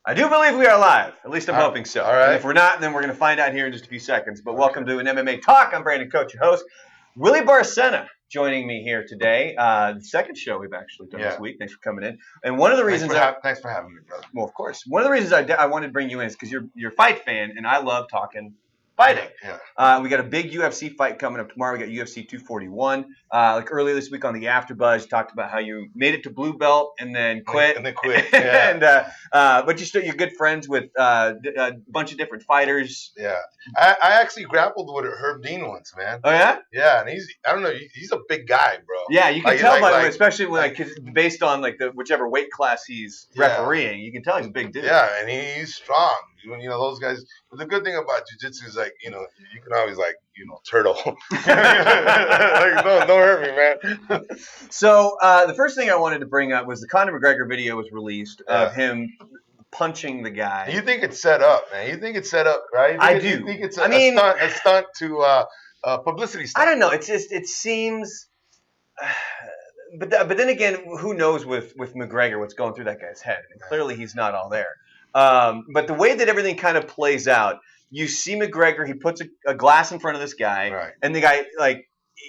I do believe we are live. At least I'm hoping so. All right. And if we're not, then we're going to find out here in just a few seconds. But welcome to an MMA Talk. I'm Brandon Coach, your host. Willie Barcena joining me here today. The second show we've actually done this week. Thanks for coming in. And one of the reasons thanks for having me, brother. Well, of course. One of the reasons I wanted to bring you in is because you're a fight fan, and I love talking fighting. Yeah. We got a big UFC fight coming up tomorrow. We got UFC 241. Like earlier this week on the AfterBuzz, you talked about how you made it to blue belt and then quit. Yeah. But you're good friends with a bunch of different fighters. Yeah. I actually grappled with Herb Dean once, man. Oh yeah. Yeah, and he's a big guy, bro. Yeah, you can tell by the way, especially when based on like the whichever weight class he's refereeing, you can tell he's a big dude. Yeah, and he's strong. Those guys. But the good thing about jiu-jitsu is you can always turtle. Don't hurt me, man. So the first thing I wanted to bring up was the Conor McGregor video was released of him punching the guy. You think it's set up, man? You think it's set up, right? I do. You think it's a stunt to publicity stunt? I don't know. It seems. But then again, who knows with McGregor what's going through that guy's head? And clearly, he's not all there. But the way that everything kind of plays out, you see McGregor, he puts a glass in front of this guy, and the guy,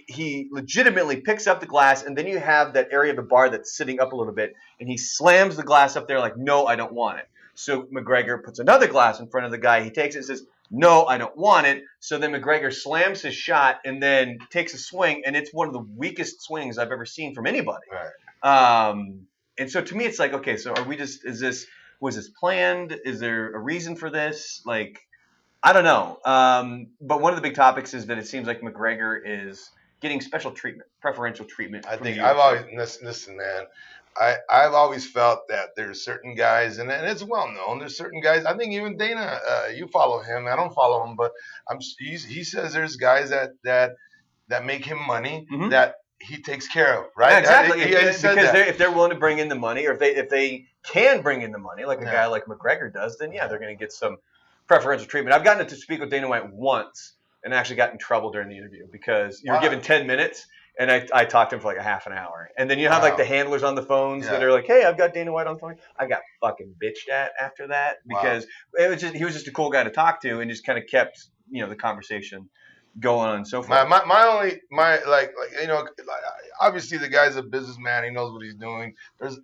he legitimately picks up the glass, and then you have that area of the bar that's sitting up a little bit, and he slams the glass up there like, no, I don't want it. So McGregor puts another glass in front of the guy. He takes it and says, no, I don't want it. So then McGregor slams his shot and then takes a swing, and it's one of the weakest swings I've ever seen from anybody. And so to me, it's like, okay, so was this planned? Is there a reason for this? I don't know. But one of the big topics is that it seems like McGregor is getting special treatment, preferential treatment. I think I've always, listen, man, I've always felt that there's certain guys, and it's well known, there's certain guys, I think even Dana, you follow him, I don't follow him, but he says there's guys that make him money that he takes care of, right? Yeah, exactly. Because if they're willing to bring in the money, or if they can bring in the money, like a guy like McGregor does, then they're going to get some preferential treatment. I've gotten to speak with Dana White once and actually got in trouble during the interview because you were given 10 minutes and I talked to him for like a half an hour. And then you have the handlers on the phones that are like, hey, I've got Dana White on the phone. I got fucking bitched at after that because he was just a cool guy to talk to and just kind of kept, the conversation going on and so forth. Obviously the guy's a businessman. He knows what he's doing.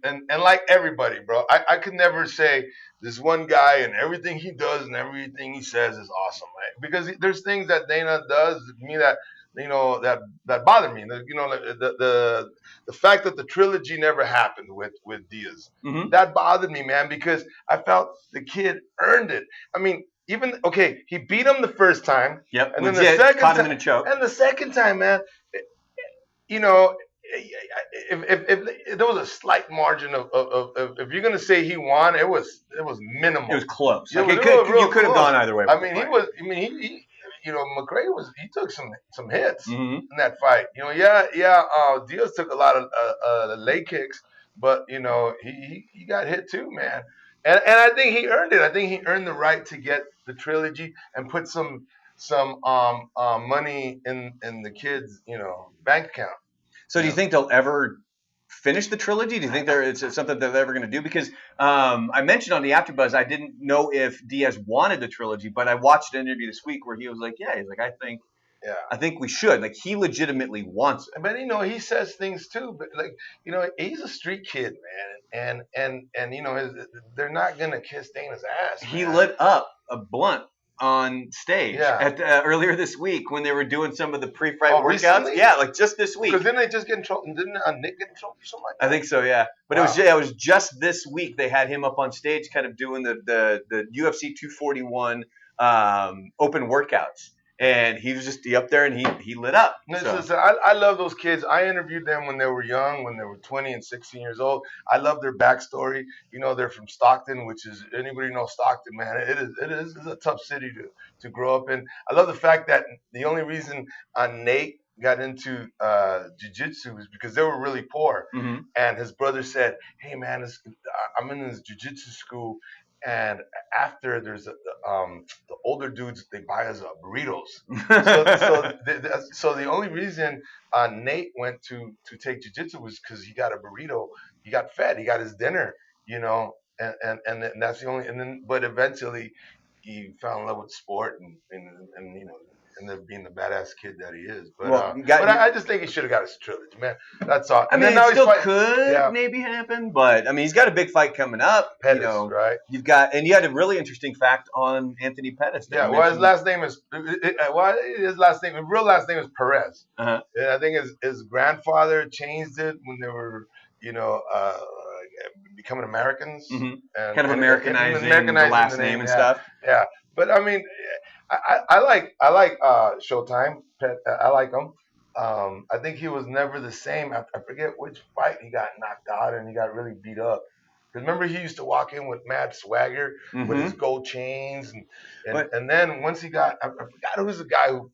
And like everybody, bro, I could never say this one guy and everything he does and everything he says is awesome, right? Because there's things that Dana does to me that that bother me. The fact that the trilogy never happened with Diaz, that bothered me, man, because I felt the kid earned it. I mean, he beat him the first time. Yep. And then the second caught time, him in a choke. And the second time, man, if there was a slight margin of if you're gonna say he won, it was minimal. It was close. You could have gone either way. He McGregor took some hits in that fight. Diaz took a lot of leg kicks, but he got hit too, man. And I think he earned it. I think he earned the right to get the trilogy and put some money in the kid's bank account. So do you think they'll ever finish the trilogy? Do you think it's something that they're ever going to do? Because I mentioned on the AfterBuzz, I didn't know if Diaz wanted the trilogy, but I watched an interview this week where he was like, I think we should. Like, he legitimately wants it. But he says things too. But he's a street kid, man, and they're not gonna kiss Dana's ass. Man. He lit up a blunt on stage earlier this week when they were doing some of the pre-fight workouts. Recently? Yeah, like just this week. Because didn't they just get in trouble? Didn't Nick get in trouble for something like that? I think so, yeah. But it was just this week they had him up on stage, kind of doing the UFC 241 open workouts. And he was just up there and he lit up. Listen, I love those kids. I interviewed them when they were young, when they were 20 and 16 years old. I love their backstory. They're from Stockton, which is, anybody knows Stockton, man. It is a tough city to grow up in. I love the fact that the only reason Nate got into jiu-jitsu is because they were really poor. And his brother said, hey, man, I'm in this jiu-jitsu school. And after there's the older dudes, they buy us burritos. So the only reason Nate went to take jiu-jitsu was because he got a burrito. He got fed. He got his dinner, and that's the only. And then, but eventually, he fell in love with sport, and ended up being the badass kid that he is. Well, But I just think he should have got his trilogy, man. That's all. I And mean, then it now he's still fighting. could Yeah, maybe happen, but I mean, he's got a big fight coming up. Pettis, right? And you had a really interesting fact on Anthony Pettis. Yeah, well, his last name is his real last name is Perez. Uh-huh. And I think his grandfather changed it when they were, you know, becoming Americans, Mm-hmm. and Kind of and Americanizing the Americanizing last the name and yeah, stuff. yeah. But I mean, I like Showtime. I like him. I think he was never the same. I forget which fight he got knocked out and he got really beat up. Remember, he used to walk in with mad swagger with his Mm-hmm. gold chains, But and then once he got, I forgot who's the guy who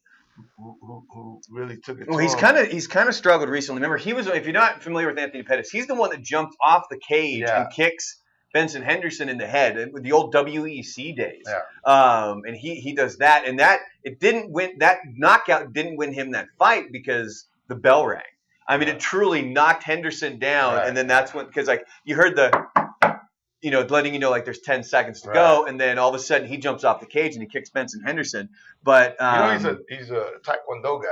really took it well, to he's him. kind of struggled recently. Remember, he was, if you're not familiar with Anthony Pettis, he's the one that jumped off the cage Yeah. and kicks Benson Henderson in the head with the old WEC days. Yeah. And he does that, and that knockout didn't win him that fight because the bell rang. I mean, it truly knocked Henderson down, Right. and then that's when, because like you heard letting you know like there's 10 seconds to Right. go, and then all of a sudden he jumps off the cage and he kicks Benson Henderson. But He's a Taekwondo guy.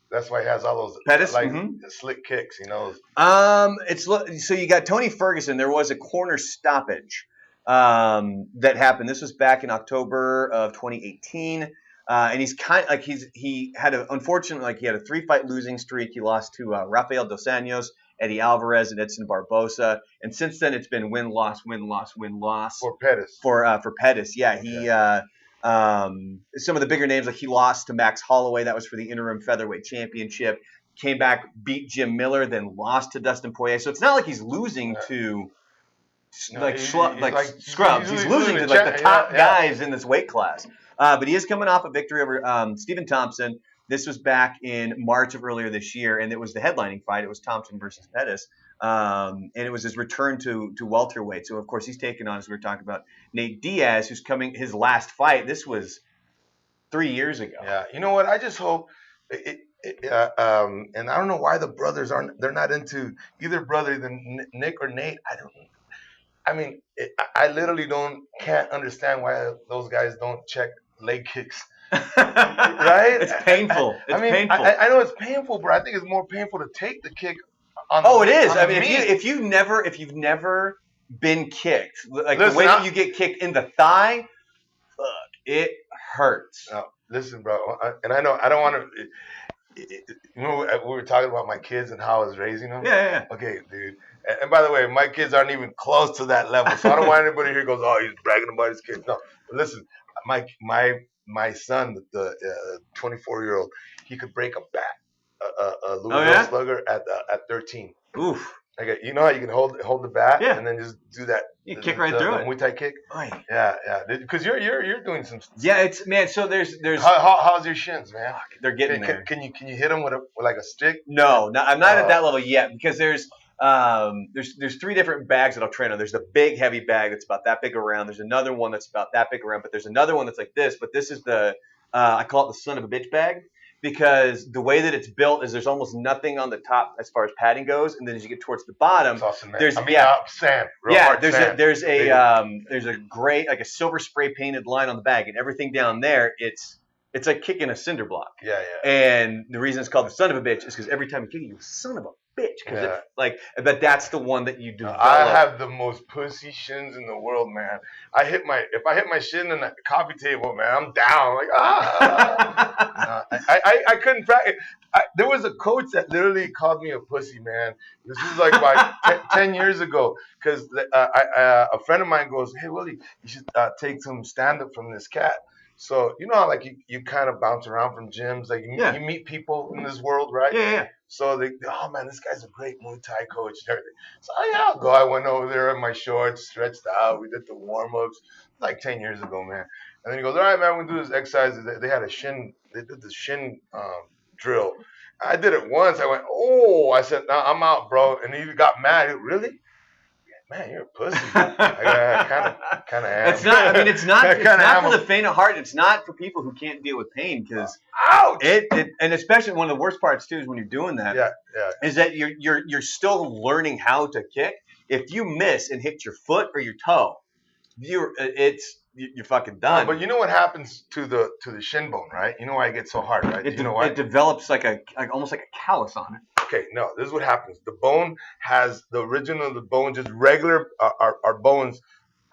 That's why he has all those Pettis? the slick kicks. So you got Tony Ferguson. There was a corner stoppage that happened. This was back in October of 2018, and he's kind of like he had a 3-fight losing streak. He lost to Rafael dos Anjos, Eddie Alvarez, and Edson Barbosa, and since then it's been win loss For Pettis. for Pettis. Yeah, he. Some of the bigger names, like he lost to Max Holloway, that was for the interim featherweight championship. Came back, beat Jim Miller, then lost to Dustin Poirier. So it's not like he's losing to scrubs. He's losing to like the top guys in this weight class. But he is coming off a victory over Stephen Thompson. This was back in March of earlier this year, and it was the headlining fight. It was Thompson versus Pettis. And it was his return to welterweight. So, of course, he's taken on, as we were talking about, Nate Diaz, who's coming his last fight. This was 3 years ago. Yeah. You know what? I just hope and I don't know why the brothers they're not into either brother, either Nick or Nate. I literally can't understand why those guys don't check leg kicks. Right? It's painful. Painful. I know it's painful, but I think it's more painful to take the kick. It is. I mean, if you've never been kicked, like the way that you get kicked in the thigh, it hurts. No, listen, bro, and I know I don't want to. We were talking about my kids and how I was raising them. Yeah. Okay, dude. And by the way, my kids aren't even close to that level, so I don't want anybody here goes, "Oh, he's bragging about his kids." No, but listen, my son, the 24-year-old, he could break a bat, a Louisville Slugger at 13. Oof. Okay, you know how you can hold the bat and then just do that. You kick right through it. Muay Thai kick. Oy. Yeah. Because you're doing some. Yeah, it's man. So there's. How's your shins, man? They're getting there. Can you hit them with like a stick? No, I'm not at that level yet because there's 3 different bags that I'll train on. There's the big heavy bag that's about that big around. There's another one that's about that big around, but there's another one that's like this. But this is the I call it the son of a bitch bag. Because the way that it's built is there's almost nothing on the top as far as padding goes, and then as you get towards the bottom, awesome, there's sand. There's a gray, like a silver spray painted line on the bag, and everything down there, it's like kicking a cinder block. Yeah. And the reason it's called the son of a bitch is because every time you kick it, you son of a bitch. Because but that's the one that you develop. I have the most pussy shins in the world, man. If I hit my shin on the coffee table, man, I'm down. Like I couldn't practice. There was a coach that literally called me a pussy, man. This was like about 10 years ago. Because a friend of mine goes, "Hey Willie, you should take some stand up from this cat." So you know how like you kind of bounce around from gyms, like you meet people in this world, right? Yeah. So oh man, this guy's a great Muay Thai coach and everything. So I'll go. I went over there in my shorts, stretched out. We did the warm ups like 10 years ago, man. And then he goes, "All right, man, we do this exercise." They had they did the shin drill. I did it once. I went, "Oh," I said, "No, I'm out, bro." And he got mad. Really? Man, you're a pussy. I kind of am. It's not. I mean, it's not for the faint of heart. It's not for people who can't deal with pain because ouch. And especially one of the worst parts too is when you're doing that. Yeah. Is that you're still learning how to kick. If you miss and hit your foot or your toe, you're fucking No, done. but you know what happens to the shin bone, right? You know why it gets so hard, right? You know why? It develops like almost like a callus on it. Okay, no, this is what happens. The bone has the original of the bone, just regular our bones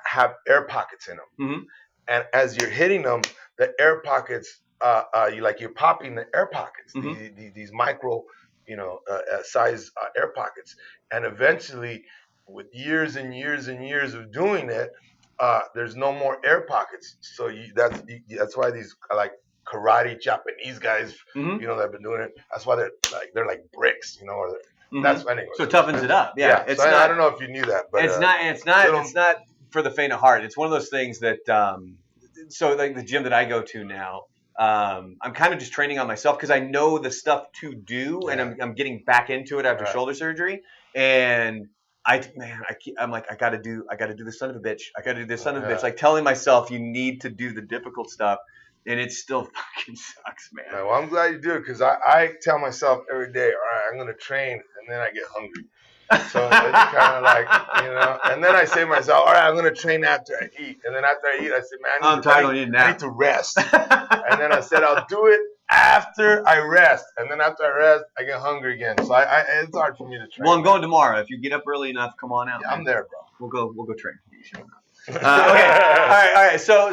have air pockets in them, Mm-hmm. and as you're hitting them, the air pockets, you're popping the air pockets, these micro, size air pockets, and eventually, with years and years and years of doing it, there's no more air pockets. So that's why these like karate Japanese guys, Mm-hmm. that have been doing it. That's why they're like bricks, or Mm-hmm. that's anyway. So it toughens it up. Yeah. It's so not. I don't know if you knew that, but It's not for the faint of heart. It's one of those things that. So like the gym that I go to now, I'm kind of just training on myself because I know the stuff to do, and I'm getting back into it after shoulder surgery, and I'm like I gotta do this son of a bitch. I gotta do this son of a bitch. Like telling myself you need to do the difficult stuff, and it still fucking sucks, man. Well, I'm glad you do it because I tell myself every day, all right, I'm gonna train, and then I get hungry. So it's kind of like, and then I say to myself, all right, I'm going to train after I eat. And then after I eat, I say, man, I need to rest. And then I said, I'll do it after I rest. And then after I rest, I get hungry again. So it's hard for me to train. Well, I'm going tomorrow. If you get up early enough, come on out. Yeah, I'm there, bro. We'll go train. Okay. All right. So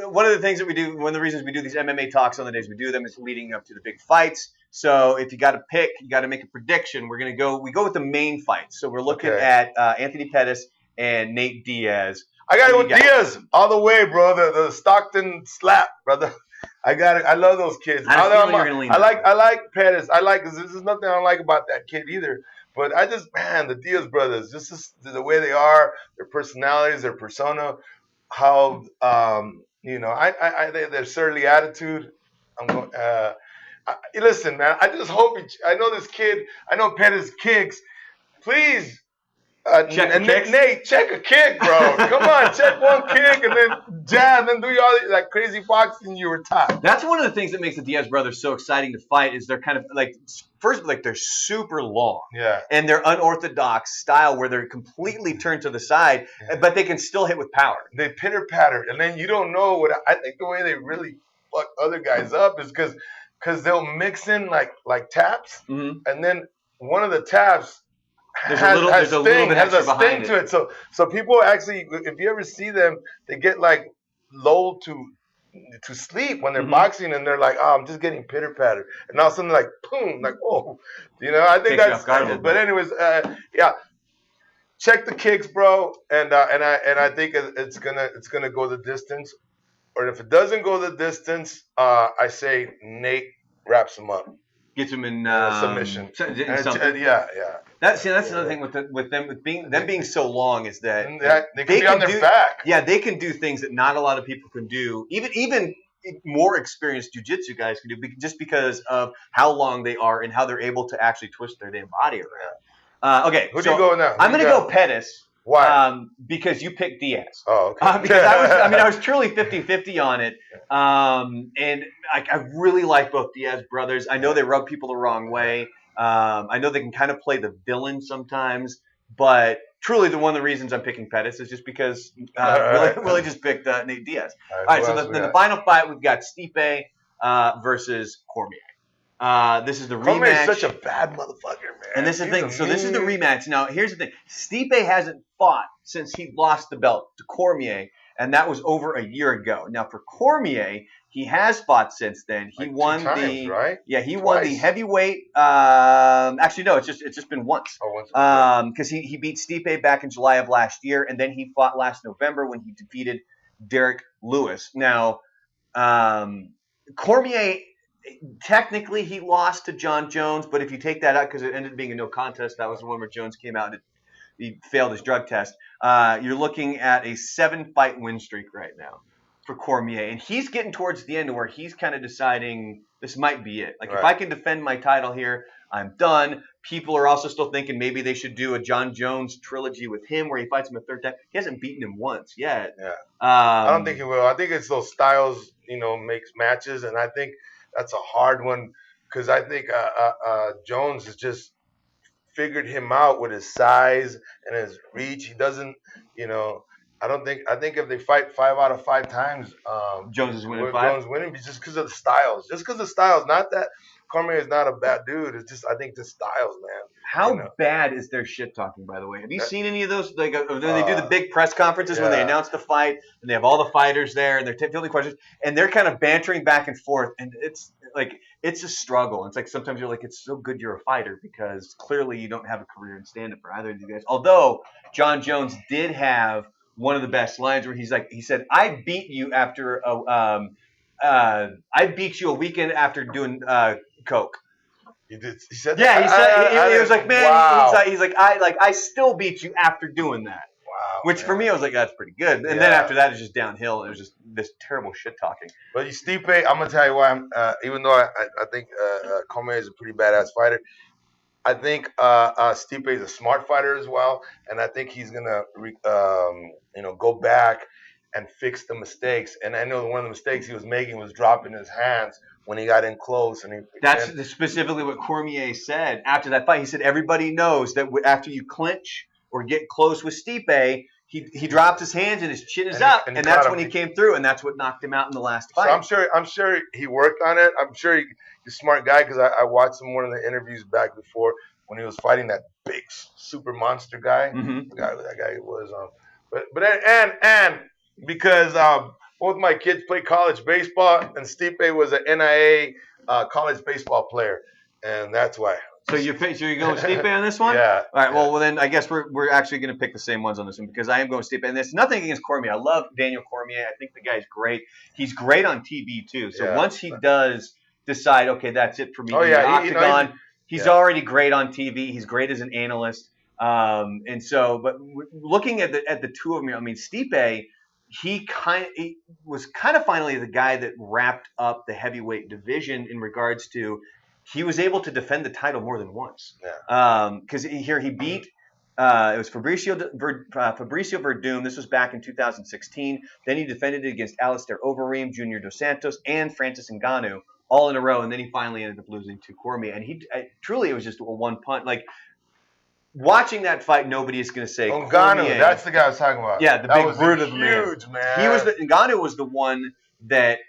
one of the things that we do, one of the reasons we do these MMA talks on the days we do them is leading up to the big fights. So if you got to pick, you got to make a prediction. We go with the main fights. So we're looking at Anthony Pettis and Nate Diaz. I got to go with Diaz all the way, bro. The Stockton slap, brother. I love those kids. I like Pettis. This is nothing I don't like about that kid either. But the Diaz brothers, this is the way they are, their personalities, their persona, how their surly attitude. Listen, man, I just hope I know this kid. I know Pettis kicks. Please. Nate, check a kick, bro. Come on, check one kick and then jab, and do all that crazy boxing you were taught. That's one of the things that makes the Diaz brothers so exciting to fight. Is they're kind of like they're super long, and they're unorthodox style where they're completely turned to the side, but they can still hit with power. They pitter patter, and then you don't know what I think the way they really fuck other guys up is because they'll mix in like taps, and then one of the taps. Has a little bit extra sting to it. So people actually, if you ever see them, they get like lulled to sleep when they're boxing, and they're like, oh, I'm just getting pitter patter, and all of a sudden like boom, like oh, I think that's. But anyways, check the kicks, bro, and I think it's gonna go the distance, or if it doesn't go the distance, I say Nate wraps him up. Gets him in submission. Yeah. That's another thing with them being so long is that they can be on their back. Yeah, they can do things that not a lot of people can do. Even more experienced jiu-jitsu guys can do just because of how long they are and how they're able to actually twist their damn body around. Okay, who do you go now? I'm gonna go Pettis. Why? Because you picked Diaz. Oh, okay. Because I was truly 50-50 on it. And I really like both Diaz brothers. I know they rub people the wrong way. I know they can kind of play the villain sometimes, but truly one of the reasons I'm picking Pettis is just because Willie just picked Nate Diaz. All right, so then the final fight, we've got Stipe versus Cormier. This is the rematch. Cormier is such a bad motherfucker, man. And this is the thing. So this is the rematch. Now, here's the thing. Stipe hasn't fought since he lost the belt to Cormier, and that was over a year ago. Now, for Cormier, he has fought since then. He won right? Yeah, he won the heavyweight. Actually, no, it's just been once. Oh, once. Because he beat Stipe back in July of last year, and then he fought last November when he defeated Derek Lewis. Now, Cormier. Technically, he lost to John Jones, but if you take that out, because it ended up being a no contest, that was the one where Jones came out and he failed his drug test. You're looking at a 7-fight win streak right now for Cormier, and he's getting towards the end where he's kind of deciding this might be it. Like, if I can defend my title here, I'm done. People are also still thinking maybe they should do a John Jones trilogy with him where he fights him a third time. He hasn't beaten him once yet. Yeah. I don't think he will. I think it's those styles, makes matches, and I think that's a hard one because I think Jones has just figured him out with his size and his reach. He doesn't, I think if they fight 5 out of 5 times, Jones is winning 5. Jones winning just because of the styles. Just because of the styles. Not that Cormier is not a bad dude. It's just I think the styles, man. How bad is their shit talking, by the way? Have you seen any of those? Like when they do the big press conferences when they announce the fight and they have all the fighters there and they're fielding questions and they're kind of bantering back and forth and it's like it's a struggle. It's like sometimes you're like, it's so good you're a fighter because clearly you don't have a career in stand-up for either of these guys. Although John Jones did have one of the best lines where he said, "I beat you after I beat you a weekend after doing coke." He did. He said that? Yeah, he said he was like, man, wow. he's like I still beat you after doing that. Wow. Which for me, I was like, that's pretty good. And then after that, it's just downhill. It was just this terrible shit talking. But Stipe, I'm gonna tell you why. Even though I think Cormier is a pretty badass fighter, I think Stipe is a smart fighter as well, and I think he's gonna go back and fix the mistakes. And I know one of the mistakes he was making was dropping his hands when he got in close. That's specifically what Cormier said after that fight. He said everybody knows that after you clinch or get close with Stipe, he dropped his hands and his chin is up, and that's when he came through, and that's what knocked him out in the last fight. So I'm sure he worked on it. I'm sure he's a smart guy because I watched him one of the interviews back before when he was fighting that big super monster guy. Mm-hmm. That guy was and because both my kids play college baseball and Stipe was an NIA college baseball player, and that's why. So you're going with Stipe on this one? Yeah. All right. Well, then I guess we're actually going to pick the same ones on this one because I am going Stipe. And there's nothing against Cormier. I love Daniel Cormier. I think the guy's great. He's great on TV too. So once he does decide, okay, that's it for me. Oh yeah, Octagon. He's already great on TV. He's great as an analyst. And so, but looking at the two of them, I mean, Stipe, he was kind of finally the guy that wrapped up the heavyweight division in regards to. He was able to defend the title more than once. Because here he beat, it was Fabricio Verdum. This was back in 2016. Then he defended it against Alistair Overeem, Junior Dos Santos, and Francis Ngannou all in a row. And then he finally ended up losing to Cormier. And truly, it was just a one punch. Like, watching that fight, nobody is going to say Ngannou. That's the guy I was talking about. Yeah, the big brute of huge man. Ngannou was the one that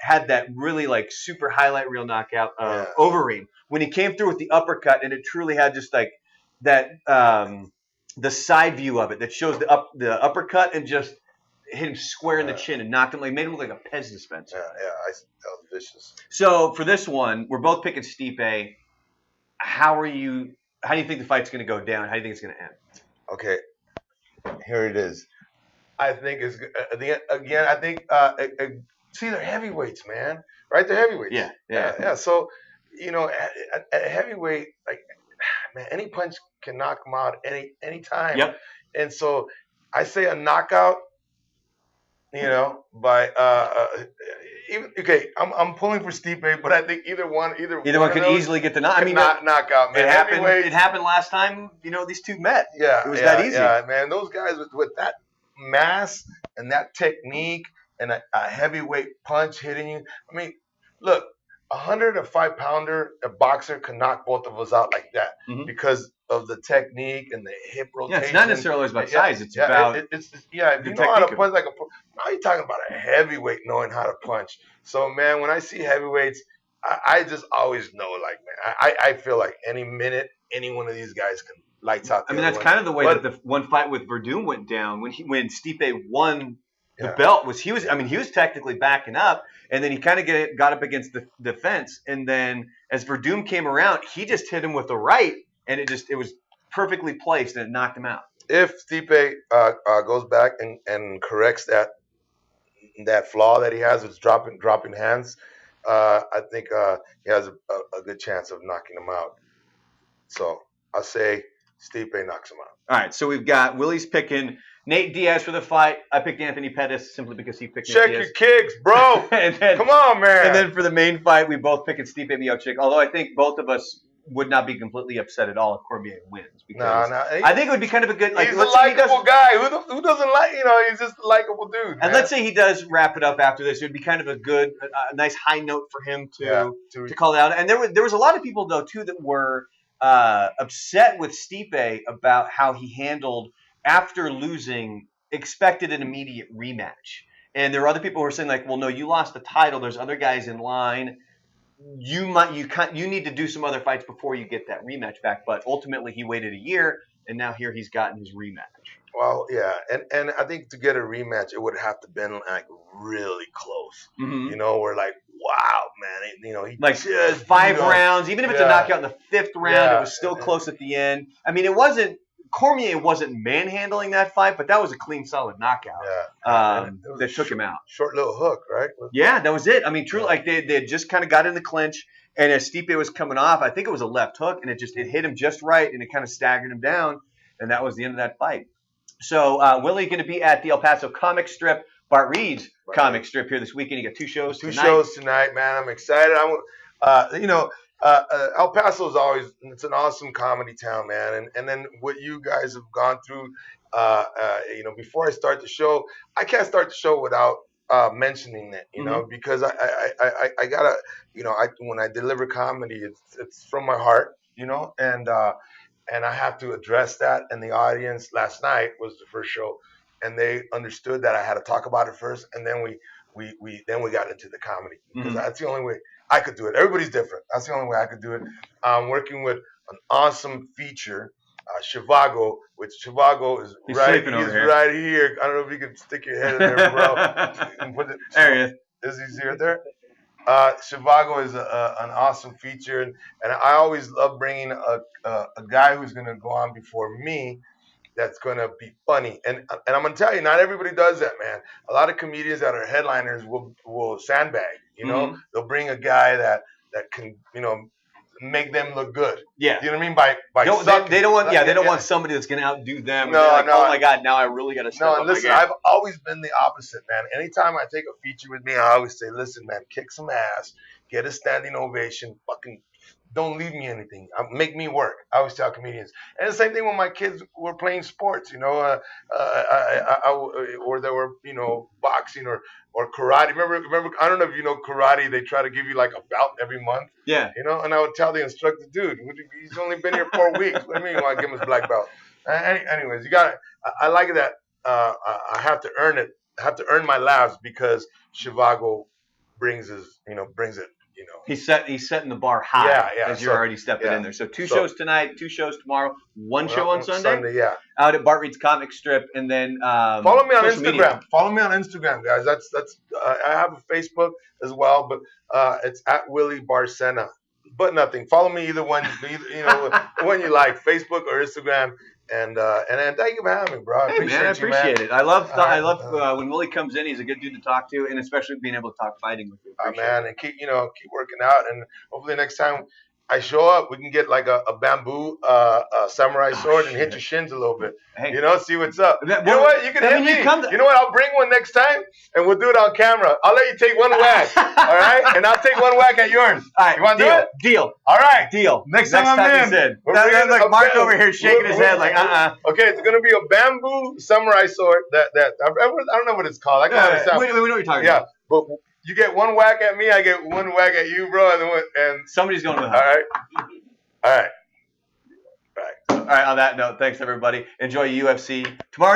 had that really like super highlight reel knockout of Overeem when he came through with the uppercut, and it truly had just like that the side view of it that shows the uppercut and just hit him square in the chin and knocked him, like made him look like a Pez dispenser. That was vicious. So for this one, we're both picking Stipe. How do you think the fight's going to go down? How do you think it's going to end? Okay, here it is. I think it's again. I think see, they're heavyweights, man. Right? They're heavyweights. Yeah. So at heavyweight, like man, any punch can knock them out any time. Yep. And so I say a knockout. By I'm pulling for Stipe, but I think either one could easily get the knockout. I mean, knockout. Man. It happened last time. These two met. Yeah, it was that easy. Yeah, man. Those guys with that mass and that technique and a heavyweight punch hitting you. I mean, look, 105-pounder, a boxer can knock both of us out like that because of the technique and the hip rotation. Yeah, it's not necessarily always about size. It's about if you know how to punch like a pro. Now you're talking about a heavyweight knowing how to punch. So man, when I see heavyweights, I just always know, like, man, I feel like any minute any one of these guys can lights out. I mean, that's kind of the way that the one fight with Verdum went down when Stipe won the belt. He was technically backing up, and then he kind of got up against the fence, and then as Verdum came around, he just hit him with the right, and it was perfectly placed, and it knocked him out. If Stipe goes back and corrects that flaw that he has with dropping hands, I think he has a good chance of knocking him out. So I'll say Stipe knocks him out. All right, so we've got Willie's picking Nate Diaz for the fight. I picked Anthony Pettis simply because he picked Check Nate your kicks, bro. Come on, man. And then for the main fight, we both picking Stipe Miocic, although I think both of us would not be completely upset at all if Cormier wins. Because I think it would be kind of a good... He's a likable guy. Who doesn't like... he's just a likable dude, and let's say he does wrap it up after this. It would be kind of a nice high note for him to call it out. And there was a lot of people, though, too, that were upset with Stipe about how he handled, after losing expected an immediate rematch. And there are other people who are saying like, well, no, you lost the title. There's other guys in line. You need to do some other fights before you get that rematch back. But ultimately, he waited a year, and now here he's gotten his rematch. Well, yeah, and I think to get a rematch, it would have to been like really close. Mm-hmm. You know, we're like, wow, man, you know, he like just 5 rounds. Even if it's a knockout in the 5th round, it was still close at the end. I mean, it wasn't. Cormier wasn't manhandling that fight, but that was a clean, solid knockout. That took him out. Short little hook, right? Yeah, that was it. I mean, truly, like they had just kind of got in the clinch, and as Stipe was coming off, I think it was a left hook, and it hit him just right, and it kind of staggered him down, and that was the end of that fight. So Willie going to be at the El Paso comic strip, Bart Reed's comic strip here this weekend. You got 2 shows tonight. 2 shows tonight, man. I'm excited. El Paso is it's an awesome comedy town, man. And then what you guys have gone through, before I start the show, I can't start the show without mentioning it, you know, because I gotta, when I deliver comedy, it's from my heart, you know, and I have to address that. And the audience last night was the first show, and they understood that I had to talk about it first, and then we got into the comedy, because that's the only way I could do it. Everybody's different. That's the only way I could do it. I'm working with an awesome feature, Shivago, which Shivago is right here. I don't know if you can stick your head in there, bro. There he is. Is he right there? Shivago is an awesome feature, and I always love bringing a guy who's going to go on before me that's going to be funny. And I'm going to tell you, not everybody does that, man. A lot of comedians that are headliners will sandbag, you know. They'll bring a guy that can, make them look good. Yeah. You know what I mean? By they don't want somebody that's going to outdo them. No, oh my God, now I really got to step up. No, listen, I've always been the opposite, man. Anytime I take a feature with me, I always say, listen, man, kick some ass, get a standing ovation, fucking don't leave me anything. Make me work. I always tell comedians. And the same thing when my kids were playing sports, or they were, boxing or karate. Remember, I don't know if you know karate, they try to give you like a belt every month. Yeah. And I would tell the instructor, dude, he's only been here 4 weeks. What do you mean you want to give him his black belt? Anyways, I like that. I have to earn it. I have to earn my laughs, because Shivago brings it. He's setting the bar high as you're already stepping in there. So 2 shows tonight, 2 shows tomorrow, 1 show on Sunday. Out at Bart Reed's comic strip, and then follow me on Instagram. Media. Follow me on Instagram, guys. That's I have a Facebook as well, but it's at Willie Barcena. But nothing. Follow me either one. When you like, Facebook or Instagram. And thank you for having me, bro. I appreciate it. I love when Willie comes in. He's a good dude to talk to, and especially being able to talk fighting with you. Man, and keep working out, and hopefully next time I show up, we can get like a bamboo samurai sword and hit your shins a little bit. Hey. See what's up. You know what? You can hit me. You know what? I'll bring one next time, and we'll do it on camera. I'll let you take 1 whack, all right? And I'll take 1 whack at yours. All right, you want to do it? Deal. All right. Deal. Next time I'm in. That's like Mark over here shaking his head like, Okay, it's going to be a bamboo samurai sword that I don't know what it's called. We know what you're talking about. But you get 1 whack at me, I get 1 whack at you, bro, and somebody's going to the house. All right. All right. On that note, thanks everybody. Enjoy UFC tomorrow.